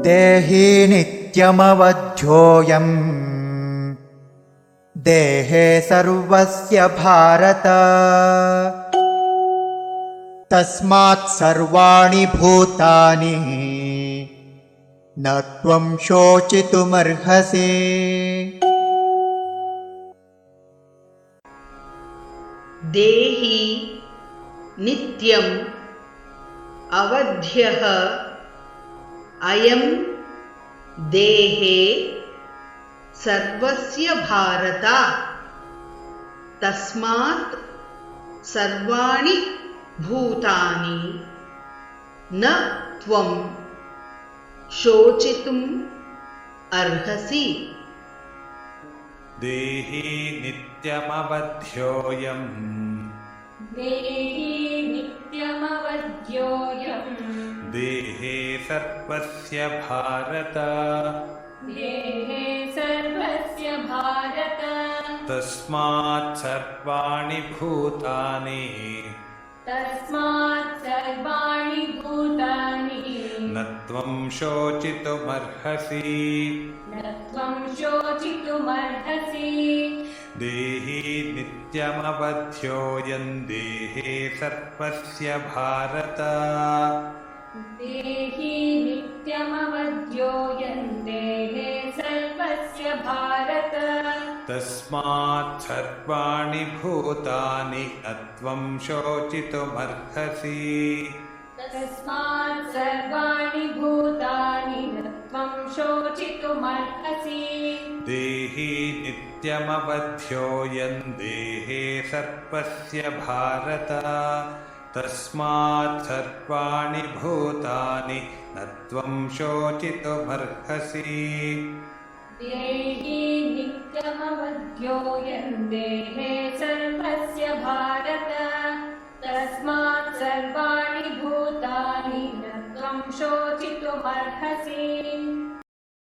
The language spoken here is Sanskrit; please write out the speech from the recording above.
देहि नित्यमवध्योऽयम् देहे सर्वस्य भारत तस्मात् सर्वाणि भूतानि न त्वं शोचितुमर्हसि। देहि नित्यम् अवध्यः अयं देहे सर्वस्य भारत तस्मात् सर्वाणि भूतानि न त्वं शोचितुम् अर्हसि। देहि नित्यमवध्योऽयम् देहि नित्यमवध्योऽयम् देहे सर्वस्य भारत देहे सर्वस्य भारत तस्मात् सर्वाणि भूतानि तस्मात् सर्वाणि भूतानि न त्वं शोचितुमर्हसि। न त्वं शोचितुमर्हसि। देहि नित्यमवध्योऽयं देहे सर्वस्य भारत देहि नित्यमवध्योऽयं देहे सर्वस्य भारत तस्मात् सर्वाणि भूतानि न त्वं शोचितुमर्हसि। तस्मात् सर्वाणि भूतानि न त्वं शोचितुमर्हसि। देहि नित्यमवध्योऽयं देहे सर्वस्य भारत तस्मात् सर्वाणि भूतानि न त्वं शोचितुमर्हसि। देहि नित्यमवध्योऽयं देहे सर्वस्य भारत तस्मात् सर्वाणि भूतानि न त्वं शोचितुमर्हसि।